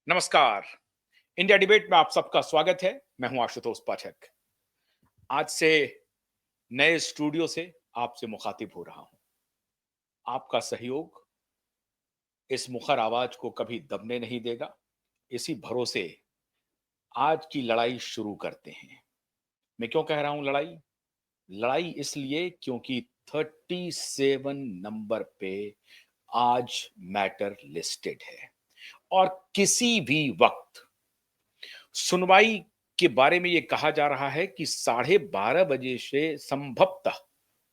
नमस्कार। India debate में आप सबका स्वागत है। मैं हूं आशुतोष पाठक। आज से नए स्टूडियो से आपसे मुखातिब हो रहा हूं। आपका सहयोग इस मुखर आवाज को कभी दबने नहीं देगा। इसी भरोसे आज की लड़ाई शुरू करते हैं। मैं क्यों कह रहा हूं लड़ाई? लड़ाई इसलिए क्योंकि 37 नंबर पे आज मैटर लिस्टेड है और किसी भी वक्त सुनवाई के बारे में यह कहा जा रहा है कि 12:30 बजे से संभवतः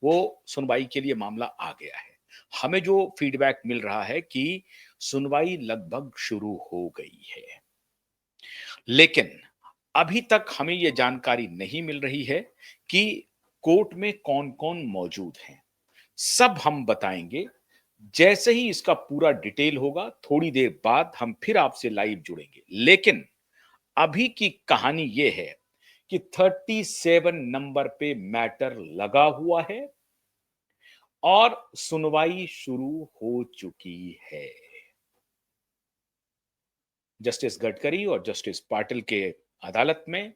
वो सुनवाई के लिए मामला आ गया है। हमें जो फीडबैक मिल रहा है कि सुनवाई लगभग शुरू हो गई है, लेकिन अभी तक हमें यह जानकारी नहीं मिल रही है कि कोर्ट में कौन-कौन मौजूद हैं। सब हम बताएंगे जैसे ही इसका पूरा डिटेल होगा। थोड़ी देर बाद हम फिर आपसे लाइव जुड़ेंगे, लेकिन अभी की कहानी यह है कि 37 नंबर पे मैटर लगा हुआ है और सुनवाई शुरू हो चुकी है। जस्टिस गडकरी और जस्टिस पाटिल के अदालत में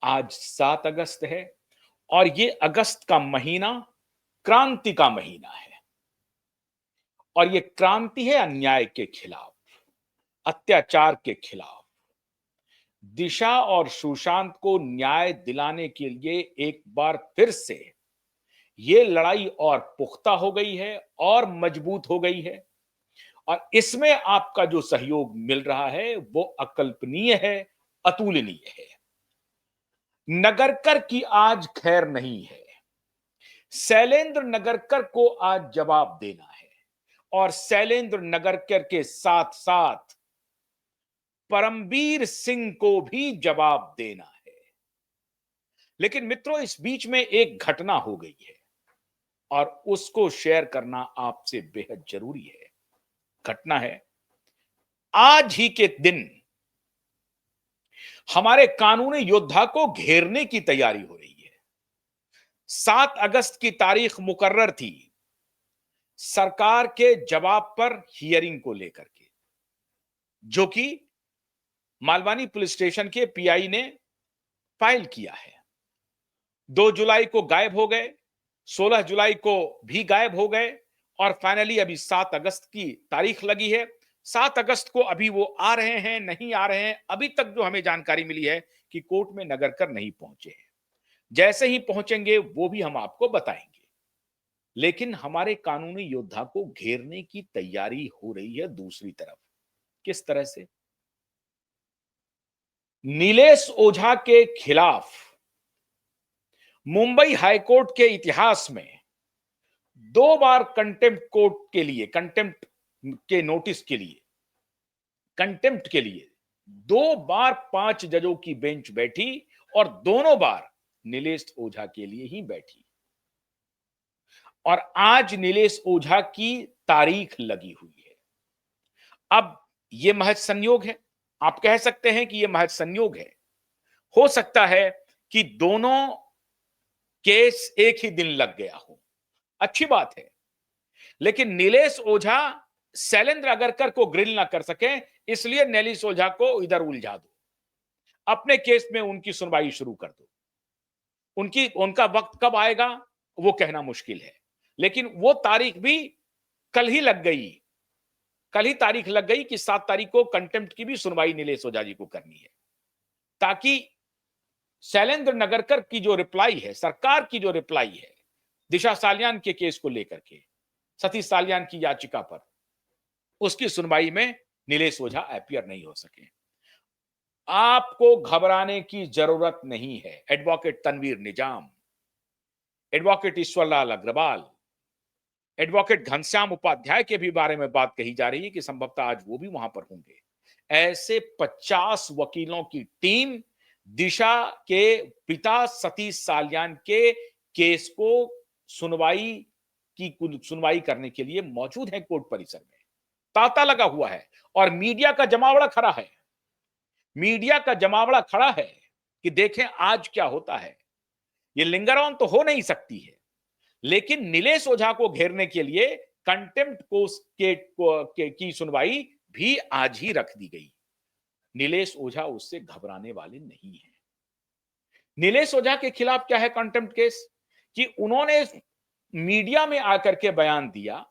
आज 7 अगस्त है और ये अगस्त का महीना क्रांति का महीना है और ये क्रांति है अन्याय के खिलाफ, अत्याचार के खिलाफ। दिशा और सुशांत को न्याय दिलाने के लिए एक बार फिर से ये लड़ाई और पुख्ता हो गई है और मजबूत हो गई है और इसमें आपका जो सहयोग मिल रहा है वो अकल्पनीय है, अतुलनीय है। नगरकर की आज खैर नहीं है। शैलेंद्र नगरकर को आज जवाब देना है और शैलेंद्र नगरकर के साथ साथ परमवीर सिंह को भी जवाब देना है। लेकिन मित्रों, इस बीच में एक घटना हो गई है और उसको शेयर करना आपसे बेहद जरूरी है। घटना है, आज ही के दिन हमारे कानूनी योद्धा को घेरने की तैयारी हो रही है। 7 अगस्त की तारीख मुकर्रर थी सरकार के जवाब पर हियरिंग को लेकर के, जो कि मालवानी पुलिस स्टेशन के पीआई ने फाइल किया है। 2 जुलाई को गायब हो गए, 16 जुलाई को भी गायब हो गए और फाइनली अभी 7 अगस्त की तारीख लगी है। 7 अगस्त को अभी वो आ रहे हैं, नहीं आ रहे हैं। अभी तक जो हमें जानकारी मिली है कि कोर्ट में नगरकर नहीं पहुंचे हैं। जैसे ही पहुंचेंगे वो भी हम आपको बताएंगे। लेकिन हमारे कानूनी योद्धा को घेरने की तैयारी हो रही है दूसरी तरफ। किस तरह से? नीलेश ओझा के खिलाफ मुंबई हाईकोर्ट के इतिहास में 2 बार कंटेम्प्ट कोर्ट के लिए, कंटेम्प्ट के नोटिस के लिए, कंटेम्प्ट के लिए 2 बार 5 जजों की बेंच बैठी और दोनों बार नीलेश ओझा के लिए ही बैठी। और आज नीलेश ओझा की तारीख लगी हुई है। अब यह महज संयोग है, आप कह सकते हैं कि यह महज संयोग है। हो सकता है कि दोनों केस एक ही दिन लग गया हो, अच्छी बात है। लेकिन नीलेश ओझा शैलेंद्र अगरकर को ग्रिल ना कर सके, इसलिए नीलेश ओझा को इधर उलझा दो, अपने केस में उनकी सुनवाई शुरू कर दो। उनका वक्त कब आएगा वो कहना मुश्किल है, लेकिन वो तारीख भी कल ही लग गई। कल ही तारीख लग गई कि 7 तारीख को कंटेम्प्ट की भी सुनवाई नीलेश ओझा जी को करनी है, ताकि शैलेंद्र नगरकर की जो रिप्लाई है, सरकार की जो रिप्लाई है दिशा सालियान के केस को लेकर के, सतीश सालियान की याचिका पर, उसकी सुनवाई में नीलेश ओझा अपीयर नहीं हो सके। आपको घबराने की जरूरत नहीं है। एडवोकेट तनवीर निजाम, एडवोकेट ईश्वरलाल अग्रवाल, एडवोकेट घनश्याम उपाध्याय के भी बारे में बात कही जा रही है कि संभवतः आज वो भी वहां पर होंगे। ऐसे 50 वकीलों की टीम दिशा के पिता सतीश सालियान के केस को सुनवाई करने के लिए मौजूद है कोर्ट परिसर में। तांता लगा हुआ है और मीडिया का जमावड़ा खड़ा है। मीडिया का जमावड़ा खड़ा है कि देखें आज क्या होता है। ये लिंगर ऑन तो हो नहीं सकती है, लेकिन नीलेश ओझा को घेरने के लिए कंटेम्प्ट की सुनवाई भी आज ही रख दी गई। नीलेश ओझा उससे घबराने वाले नहीं है। नीलेश ओझा के खिलाफ क्या है कंटेम्प्ट केस कि उन्होंने मीडिया में आकर के बयान दिया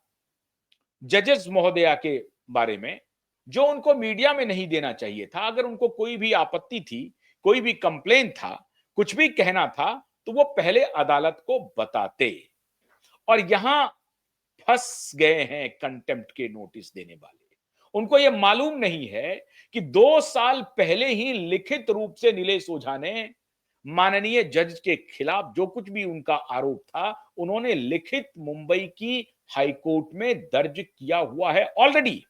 जजेस महोदया के बारे में, जो उनको मीडिया में नहीं देना चाहिए था। अगर उनको कोई भी आपत्ति थी, कोई भी कंप्लेन था, कुछ भी कहना था, तो वो पहले अदालत को बताते। और यहां फंस गए हैं कंटेम्प्ट के नोटिस देने वाले। उनको यह मालूम नहीं है कि 2 साल पहले ही लिखित रूप से नीलेश ओझा ने माननीय जज के खिलाफ जो कुछ भी उनका आरोप था, उन्होंने लिखित मुंबई की हाईकोर्ट में दर्ज किया हुआ है ऑलरेडी।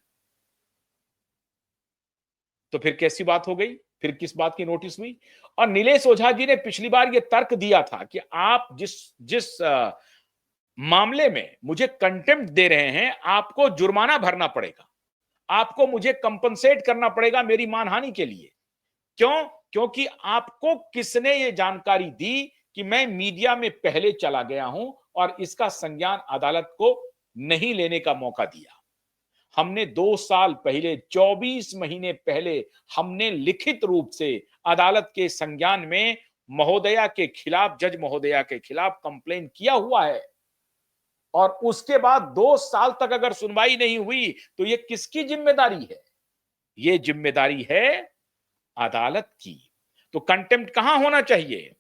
तो फिर कैसी बात हो गई? फिर किस बात की नोटिस हुई? और नीलेश ओझा जी ने पिछली बार यह तर्क दिया था कि आप जिस जिस मामले में मुझे कंटेम्प्ट दे रहे हैं, आपको जुर्माना भरना पड़ेगा, आपको मुझे कंपनसेट करना पड़ेगा मेरी मानहानि के लिए। क्यों? क्योंकि आपको किसने ये जानकारी दी कि मैं मीडिया में पहले चला गया हूं और इसका संज्ञान अदालत को नहीं लेने का मौका दिया। हमने 2 साल पहले, 24 महीने पहले हमने लिखित रूप से अदालत के संज्ञान में महोदया के खिलाफ, जज महोदया के खिलाफ कंप्लेन किया हुआ है। और उसके बाद 2 साल तक अगर सुनवाई नहीं हुई तो यह किसकी जिम्मेदारी है? यह जिम्मेदारी है अदालत की। तो कंटेम्प्ट कहां होना चाहिए?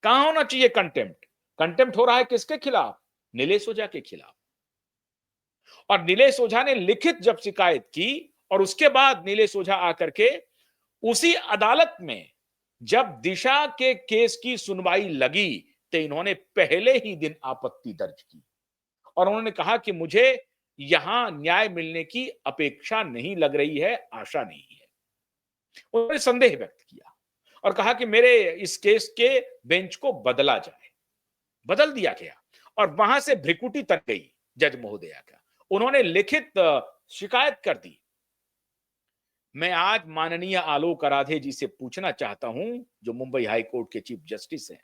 कहां होना चाहिए कंटेम्प्ट? कंटेम्प्ट हो रहा है किसके खिलाफ? नीलेश ओझा के खिलाफ। और नीलेश ओझा ने लिखित जब शिकायत की और उसके बाद नीलेश ओझा आकर के उसी अदालत में जब दिशा के केस की सुनवाई लगी तो इन्होंने पहले ही दिन आपत्ति दर्ज की और उन्होंने कहा कि मुझे यहां न्याय मिलने की अपेक्षा नहीं लग रही है, आशा नहीं है। उन्होंने संदेह व्यक्त किया और कहा कि मेरे इस केस के बेंच को बदला जाए। बदल दिया गया और वहां से भ्रिकुटी तक गई जज महोदया का। उन्होंने लिखित शिकायत कर दी। मैं आज माननीय आलोक आराधे जी से पूछना चाहता हूं, जो मुंबई हाई कोर्ट के चीफ जस्टिस हैं,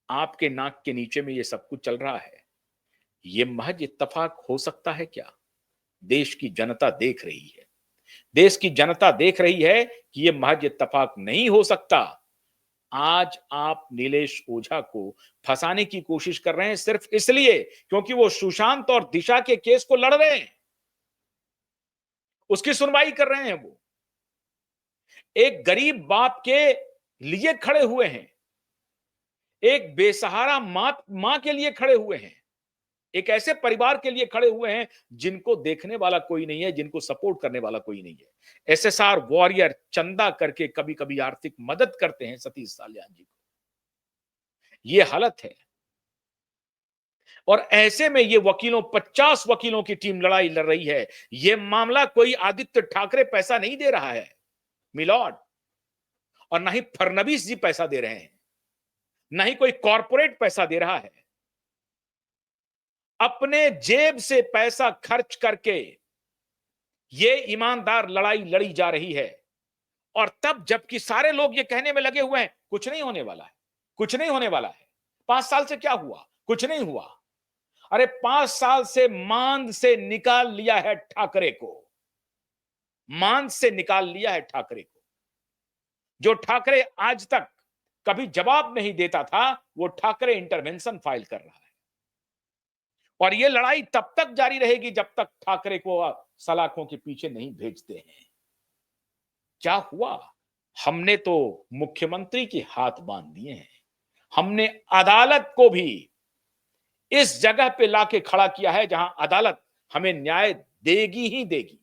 आपके नाक के नीचे में ये सब कुछ चल रहा है, ये महज इत्तेफाक हो सकता है क्या? देश की जनता देख रही है, देश की जनता देख रही है कि ये महज इत्तेफाक नहीं हो सकता। आज आप नीलेश ओझा को फंसाने की कोशिश कर रहे हैं सिर्फ इसलिए क्योंकि वो सुशांत और दिशा के केस को लड़ रहे हैं, उसकी सुनवाई कर रहे हैं। वो एक गरीब बाप के लिए खड़े हुए हैं, एक बेसहारा मां के लिए खड़े हुए हैं, एक ऐसे परिवार के लिए खड़े हुए हैं जिनको देखने वाला कोई नहीं है, जिनको सपोर्ट करने वाला कोई नहीं है। एसएसआर वॉरियर चंदा करके कभी कभी आर्थिक मदद करते हैं सतीश साल्यान जी को। ये हालत है। और ऐसे में ये वकीलों, 50 वकीलों की टीम लड़ाई लड़ रही है। ये मामला कोई आदित्य ठाकरे पैसा नहीं दे रहा है मिलॉर्ड, और ना ही फडणवीस जी पैसा दे रहे हैं, ना ही कोई कॉरपोरेट पैसा दे रहा है। अपने जेब से पैसा खर्च करके ये ईमानदार लड़ाई लड़ी जा रही है। और तब जबकि सारे लोग ये कहने में लगे हुए हैं कुछ नहीं होने वाला है, कुछ नहीं होने वाला है। 5 साल से क्या हुआ? कुछ नहीं हुआ। अरे 5 साल से मांद से निकाल लिया है ठाकरे को, मांद से निकाल लिया है ठाकरे को। जो ठाकरे आज तक कभी जवाब नहीं देता था, वो ठाकरे इंटरवेंशन फाइल कर रहा है। और ये लड़ाई तब तक जारी रहेगी जब तक ठाकरे को सलाखों के पीछे नहीं भेजते हैं। क्या हुआ? हमने तो मुख्यमंत्री के हाथ बांध दिए हैं, हमने अदालत को भी इस जगह पे लाके खड़ा किया है जहां अदालत हमें न्याय देगी ही देगी।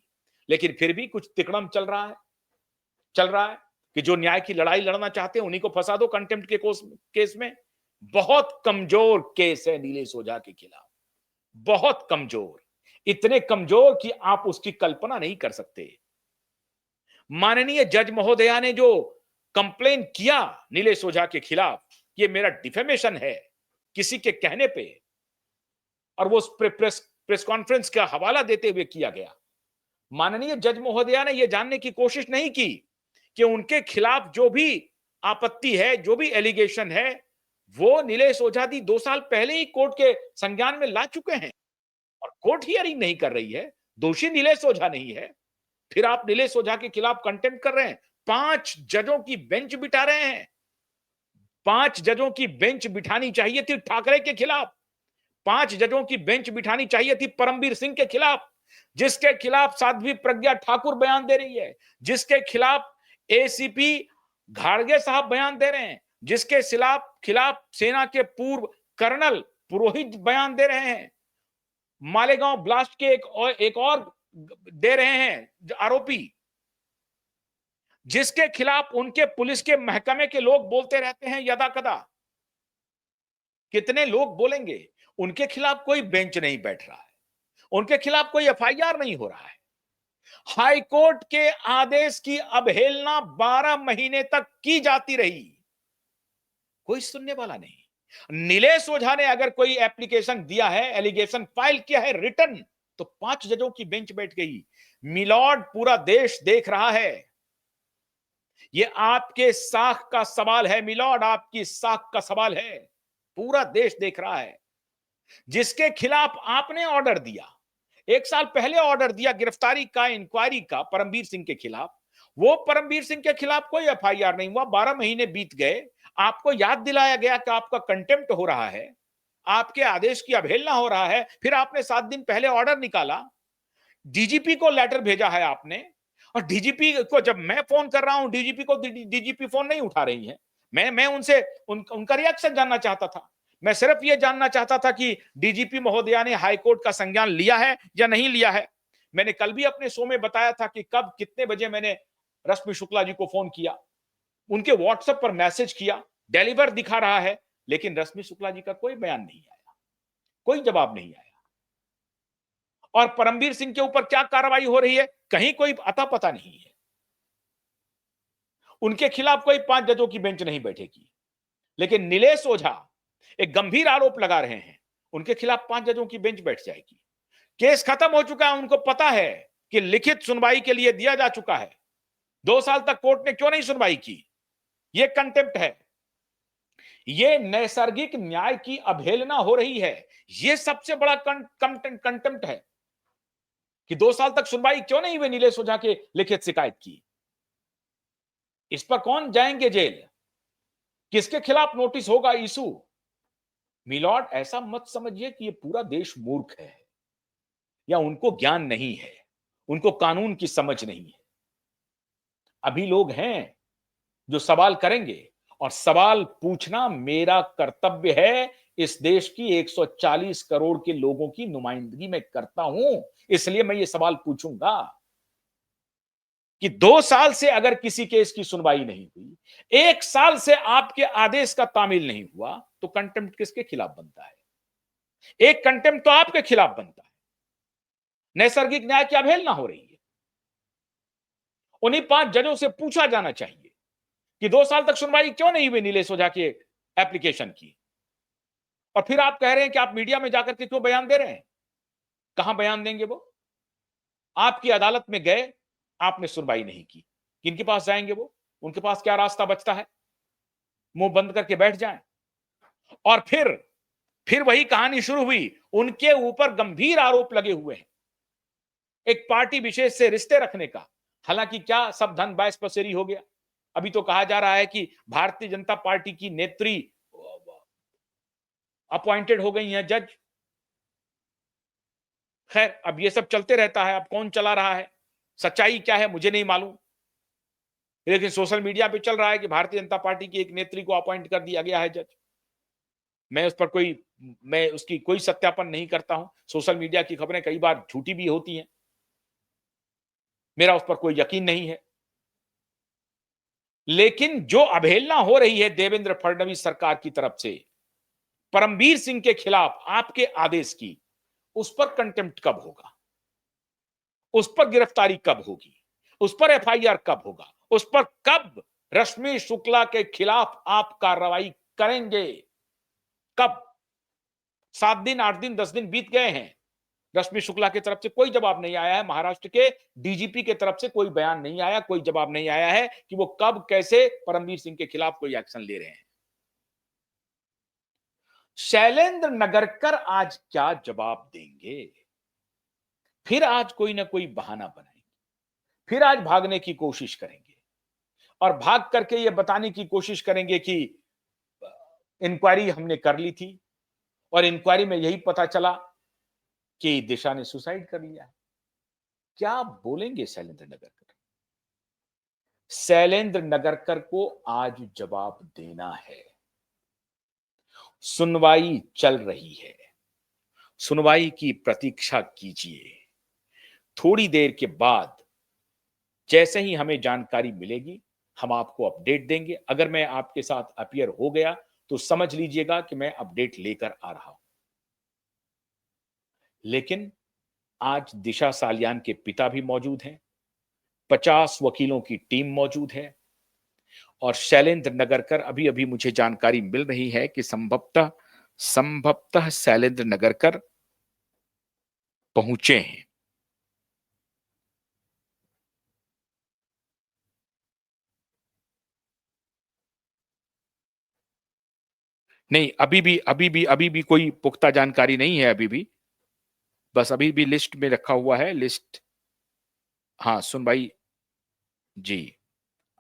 लेकिन फिर भी कुछ तिकड़म चल रहा है कि जो न्याय की लड़ाई लड़ना चाहते हैं उन्हीं को फंसा दो कंटेम्प्ट के केस में। बहुत कमजोर केस है नीलेश ओझा के खिलाफ, बहुत कमजोर, इतने कमजोर कि आप उसकी कल्पना नहीं कर सकते। माननीय जज महोदया ने जो कंप्लेन किया नीलेश ओझा के खिलाफ, ये मेरा डिफेमेशन है किसी के कहने पे, और वो प्रेस कॉन्फ्रेंस का हवाला देते हुए किया गया। माननीय जज महोदया ने यह जानने की कोशिश नहीं की कि उनके खिलाफ जो भी आपत्ति है, जो भी एलिगेशन है, वो नीलेश ओझा जी 2 साल पहले ही कोर्ट के संज्ञान में ला चुके हैं और कोर्ट हियरिंग नहीं कर रही है। दोषी नीलेश ओझा नहीं है, फिर आप नीलेश ओझा के खिलाफ कंटेम्प्ट कर रहे हैं। 5 जजों की बेंच बिठा रहे हैं। 5 जजों की बेंच बिठानी चाहिए थी ठाकरे के खिलाफ। 5 जजों की बेंच बिठानी चाहिए थी परमबीर सिंह के खिलाफ, जिसके खिलाफ साध्वी प्रज्ञा ठाकुर बयान दे रही है, जिसके खिलाफ एसीपी घाड़गे साहब बयान दे रहे हैं, जिसके खिलाफ सेना के पूर्व कर्नल पुरोहित बयान दे रहे हैं, मालेगांव ब्लास्ट के एक और दे रहे हैं आरोपी, जिसके खिलाफ उनके पुलिस के महकमे के लोग बोलते रहते हैं यदा कदा। कितने लोग बोलेंगे? उनके खिलाफ कोई बेंच नहीं बैठ रहा है, उनके खिलाफ कोई एफआईआर नहीं हो रहा है। हाई कोर्ट के आदेश की अवहेलना 12 महीने तक की जाती रही, कोई सुनने वाला नहीं। नीलेश ओझा ने अगर कोई एप्लीकेशन दिया है, एलिगेशन फाइल किया है रिटर्न, तो 5 जजों की बेंच बैठ गई। मिलॉर्ड, पूरा देश देख रहा है। यह आपके साख का सवाल है मिलॉर्ड, आपकी साख का सवाल है। पूरा देश देख रहा है। जिसके खिलाफ आपने ऑर्डर दिया, 1 साल पहले ऑर्डर दिया गिरफ्तारी का, इंक्वायरी का परमबीर सिंह के खिलाफ, वो परमबीर सिंह के खिलाफ कोई एफआईआर नहीं हुआ। 12 महीने बीत गए, आपको याद दिलाया गया कि आपका कंटेम्प्ट हो रहा है, आपके आदेश की अवहेलना हो रहा है। फिर आपने 7 दिन पहले ऑर्डर निकाला, डीजीपी को लेटर भेजा है आपने, और डीजीपी को जब मैं फोन कर रहा हूं, डीजीपी को डीजीपी फोन नहीं उठा रही है। मैं उनसे उनका रिएक्शन जानना चाहता था। मैं सिर्फ यह जानना चाहता था कि डीजीपी महोदया ने हाईकोर्ट का संज्ञान लिया है या नहीं लिया है। मैंने कल भी अपने शो में बताया था कि कब कितने बजे मैंने रश्मि शुक्ला जी को फोन किया, उनके व्हाट्सएप पर मैसेज किया, डिलीवर दिखा रहा है, लेकिन रश्मि शुक्ला जी का कोई बयान नहीं आया, कोई जवाब नहीं आया। और परमबीर सिंह के ऊपर क्या कार्रवाई हो रही है, कहीं कोई अता पता नहीं है। उनके खिलाफ कोई 5 जजों की बेंच नहीं बैठेगी। लेकिन नीलेश ओझा एक गंभीर आरोप लगा रहे हैं, उनके खिलाफ 5 जजों की बेंच बैठ जाएगी। केस खत्म हो चुका है, उनको पता है कि लिखित सुनवाई के लिए दिया जा चुका है। 2 साल तक कोर्ट ने क्यों नहीं सुनवाई की? यह कंटेम्प्ट है, यह नैसर्गिक न्याय की अवहेलना हो रही है। यह सबसे बड़ा कंटेम्प्ट है कि 2 साल तक सुनवाई क्यों नहीं हुई नीलेश ओझा के लिखित शिकायत की। इस पर कौन जाएंगे जेल, किसके खिलाफ नोटिस होगा इशू? मिलॉर्ड, ऐसा मत समझिए कि ये पूरा देश मूर्ख है या उनको ज्ञान नहीं है, उनको कानून की समझ नहीं है। अभी लोग हैं जो सवाल करेंगे, और सवाल पूछना मेरा कर्तव्य है। इस देश की 140 करोड़ के लोगों की नुमाइंदगी मैं करता हूं, इसलिए मैं ये सवाल पूछूंगा कि 2 साल से अगर किसी केस की सुनवाई नहीं हुई, 1 साल से आपके आदेश का तामील नहीं हुआ, तो कंटेम्प्ट किसके खिलाफ बनता है? एक कंटेम्प्ट तो आपके खिलाफ बनता है। नैसर्गिक न्याय की अवहेलना हो रही है। उन्हीं 5 जजों से पूछा जाना चाहिए कि 2 साल तक सुनवाई क्यों नहीं हुई नीलेश ओझा के एप्लीकेशन की। और फिर आप कह रहे हैं कि आप मीडिया में जाकर के क्यों बयान दे रहे हैं? कहां बयान देंगे वो? आपकी अदालत में गए, आपने सुनवाई नहीं की, किनके पास जाएंगे वो? उनके पास क्या रास्ता बचता है? मुंह बंद करके बैठ जाएं। और फिर वही कहानी शुरू हुई। उनके ऊपर गंभीर आरोप लगे हुए हैं एक पार्टी विशेष से रिश्ते रखने का। हालांकि क्या सब धन बायस पसेरी हो गया? अभी तो कहा जा रहा है कि भारतीय जनता पार्टी की नेत्री अपॉइंटेड हो गई हैं जज। खैर, अब ये सब चलते रहता है। अब कौन चला रहा है, सच्चाई क्या है, मुझे नहीं मालूम। लेकिन सोशल मीडिया पे चल रहा है कि भारतीय जनता पार्टी की एक नेत्री को अपॉइंट कर दिया गया है जज। मैं उसकी कोई सत्यापन नहीं करता हूं। सोशल मीडिया की खबरें कई बार झूठी भी होती हैं, मेरा उस पर कोई यकीन नहीं है। लेकिन जो अवहेलना हो रही है देवेंद्र फडणवीस सरकार की तरफ से परमबीर सिंह के खिलाफ आपके आदेश की, उस पर कंटेम्प्ट कब होगा? उस पर गिरफ्तारी कब होगी? उस पर एफआईआर कब होगा? उस पर कब रश्मि शुक्ला के खिलाफ आप कार्रवाई करेंगे? कब? 7 दिन, 8 दिन, 10 दिन बीत गए हैं, रश्मि शुक्ला की तरफ से कोई जवाब नहीं आया है। महाराष्ट्र के डीजीपी की तरफ से कोई बयान नहीं आया, कोई जवाब नहीं आया है कि वो कब कैसे परमबीर सिंह के खिलाफ कोई एक्शन ले रहे हैं। शैलेंद्र नगरकर आज क्या जवाब देंगे? फिर आज कोई ना कोई बहाना बनाएंगे, फिर आज भागने की कोशिश करेंगे और भाग करके ये बताने की कोशिश करेंगे कि इंक्वायरी हमने कर ली थी और इंक्वायरी में यही पता चला कि दिशा ने सुसाइड कर लिया है। क्या बोलेंगे शैलेंद्र नगरकर? शैलेंद्र नगरकर को आज जवाब देना है। सुनवाई चल रही है, सुनवाई की प्रतीक्षा कीजिए। थोड़ी देर के बाद जैसे ही हमें जानकारी मिलेगी, हम आपको अपडेट देंगे। अगर मैं आपके साथ अपीयर हो गया, तो समझ लीजिएगा कि मैं अपडेट लेकर आ रहा हूं। लेकिन आज दिशा सालियान के पिता भी मौजूद हैं, 50 वकीलों की टीम मौजूद है और शैलेंद्र नगरकर अभी-अभी मुझे जानकारी मिल रही है कि संभवतः संभवतः शैलेंद्र नगरकर पहुंचे हैं। नहीं, अभी भी कोई पुख्ता जानकारी नहीं है अभी भी। बस अभी भी लिस्ट में रखा हुआ है, लिस्ट। हाँ, सुनवाई। जी,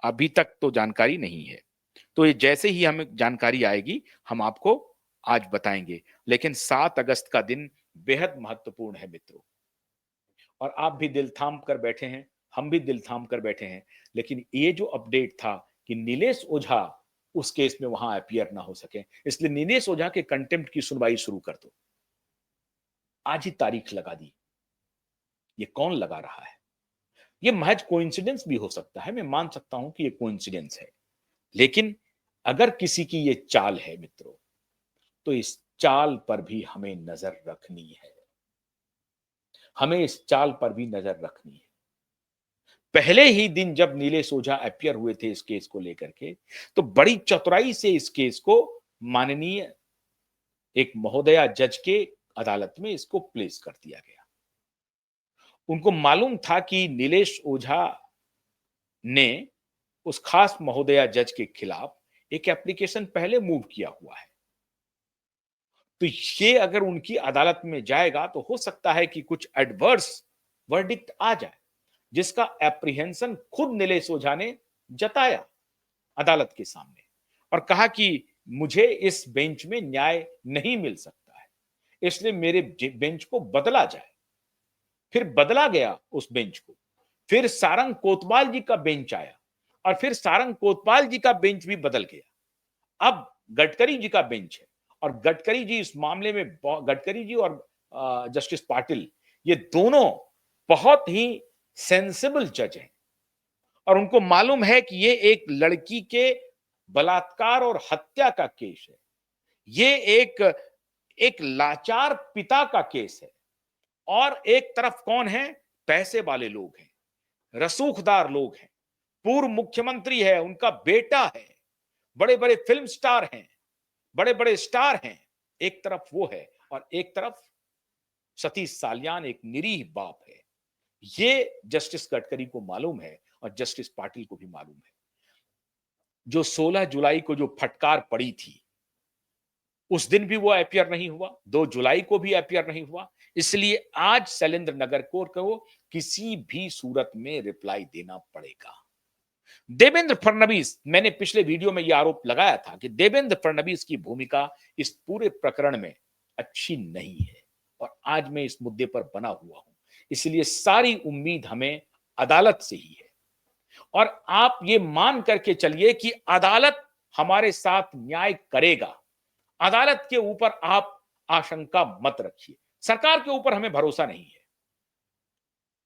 अभी तक तो जानकारी नहीं है। तो ये जैसे ही हमें जानकारी आएगी, हम आपको आज बताएंगे। लेकिन 7 अगस्त का दिन बेहद महत्वपूर्ण है मित्रों। और आप भी दिल थाम कर बैठे हैं, हम भी दिल थाम कर बैठे हैं। लेकिन ये जो अपडेट था कि नीलेश ओझा उस केस में वहां अपीयर ना हो सके, इसलिए नीलेश ओझा के कंटेम्प्ट की सुनवाई शुरू कर दो। आज ही तारीख लगा दी। ये कौन लगा रहा है? ये महज कोइंसिडेंस भी हो सकता है, मैं मान सकता हूं कि ये कोइंसिडेंस है। लेकिन अगर किसी की ये चाल है मित्रों, तो इस चाल पर भी हमें नजर रखनी है। हमें इस चाल पर भी नजर रखनी है। पहले ही दिन जब नीलेश ओझा अपीयर हुए थे इस केस को लेकर के, तो बड़ी चतुराई से इस केस को माननीय एक महोदया जज के अदालत में इसको प्लेस कर दिया गया। उनको मालूम था कि नीलेश ओझा ने उस खास महोदया जज के खिलाफ एक एप्लीकेशन पहले मूव किया हुआ है। तो ये अगर उनकी अदालत में जाएगा तो हो सकता है कि कुछ एडवर्स वर्डिक्ट आ जाए, जिसका एप्रीहेंशन खुद नीलेश ओझा ने जताया अदालत के सामने और कहा कि मुझे इस बेंच में न्याय नहीं मिल सकता है, इसलिए मेरे बेंच को बदला जाए। फिर बदला गया उस बेंच को। फिर सारंग कोतवाल जी का बेंच आया और फिर सारंग कोतवाल जी का बेंच भी बदल गया। अब गडकरी जी का बेंच है और गडकरी जी इस मामले में गडकरी जी और जस्टिस पाटिल, ये दोनों बहुत ही सेंसिबल जज हैं और उनको मालूम है कि ये एक लड़की के बलात्कार और हत्या का केस है। ये एक एक लाचार पिता का केस है और एक तरफ कौन है? पैसे वाले लोग हैं, रसूखदार लोग हैं, पूर्व मुख्यमंत्री है, उनका बेटा है, बड़े बड़े फिल्म स्टार हैं, बड़े बड़े स्टार हैं। एक तरफ वो है और एक तरफ सतीश साल्यान एक निरीह बाप है। ये जस्टिस गडकरी को मालूम है और जस्टिस पाटिल को भी मालूम है। जो 16 जुलाई को जो फटकार पड़ी थी, उस दिन भी वो अपीयर नहीं हुआ, 2 जुलाई को भी अपीयर नहीं हुआ। इसलिए आज शैलेंद्र नगरकर को किसी भी सूरत में रिप्लाई देना पड़ेगा। देवेंद्र फडणवीस, मैंने पिछले वीडियो में यह आरोप लगाया था कि देवेंद्र फडणवीस की भूमिका इस पूरे प्रकरण में अच्छी नहीं है और आज मैं इस मुद्दे पर बना हुआ हूं। इसलिए सारी उम्मीद हमें अदालत से ही है और आप ये मान करके चलिए कि अदालत हमारे साथ न्याय करेगा। अदालत के ऊपर आप आशंका मत रखिए। सरकार के ऊपर हमें भरोसा नहीं है।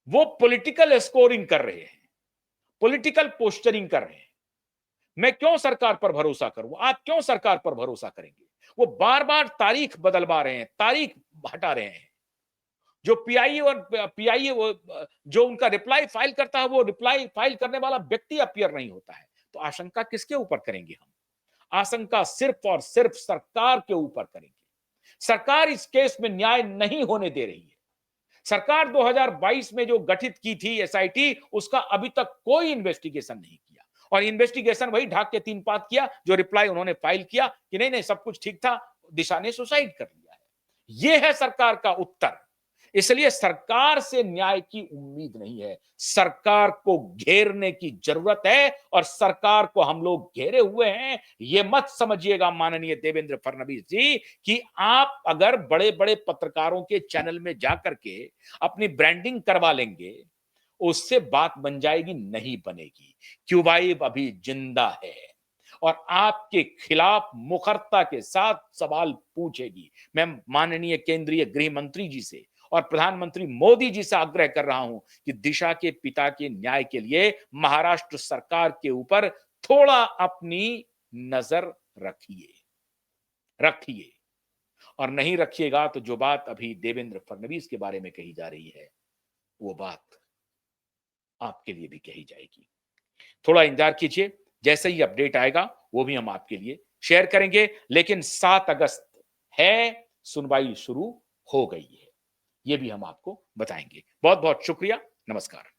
वो पॉलिटिकल स्कोरिंग कर रहे हैं, पॉलिटिकल पोस्चरिंग कर रहे हैं। मैं क्यों सरकार पर भरोसा करूं? आप क्यों सरकार पर भरोसा करेंगे? वो बार बार तारीख बदलवा रहे हैं, तारीख हटा रहे हैं। जो पीआईए और पीआईए जो उनका रिप्लाई फाइल करता है, वो रिप्लाई फाइल करने वाला व्यक्ति अपीयर नहीं होता है। तो आशंका किसके ऊपर करेंगे हम? आशंका सिर्फ और सिर्फ सरकार के ऊपर करेंगे। सरकार इस केस में न्याय नहीं होने दे रही है। सरकार 2022 में जो गठित की थी एसआईटी, उसका अभी तक कोई इन्वेस्टिगेशन नहीं किया और इन्वेस्टिगेशन वही ढाक के तीन पात किया जो रिप्लाई उन्होंने फाइल किया कि नहीं नहीं सब कुछ ठीक था, दिशा ने सुसाइड कर लिया है। यह है सरकार का उत्तर। इसलिए सरकार से न्याय की उम्मीद नहीं है, सरकार को घेरने की जरूरत है और सरकार को हम लोग घेरे हुए हैं। ये मत समझिएगा माननीय देवेंद्र फडणवीस जी कि आप अगर बड़े-बड़े पत्रकारों के चैनल में जाकर के अपनी ब्रांडिंग करवा लेंगे, उससे बात बन जाएगी, नहीं बनेगी। क्यूबाइव अभी जिंदा है और आपके खिलाफ मुखरता के साथ सवाल पूछेगी। मैं माननीय केंद्रीय गृह मंत्री जी से और प्रधानमंत्री मोदी जी से आग्रह कर रहा हूं कि दिशा के पिता के न्याय के लिए महाराष्ट्र सरकार के ऊपर थोड़ा अपनी नजर रखिए, रखिए। और नहीं रखिएगा तो जो बात अभी देवेंद्र फडणवीस के बारे में कही जा रही है, वो बात आपके लिए भी कही जाएगी। थोड़ा इंतजार कीजिए, जैसे ही अपडेट आएगा वो भी हम आपके लिए शेयर करेंगे। लेकिन 7 अगस्त है, सुनवाई शुरू हो गई है, ये भी हम आपको बताएंगे। बहुत बहुत शुक्रिया, नमस्कार।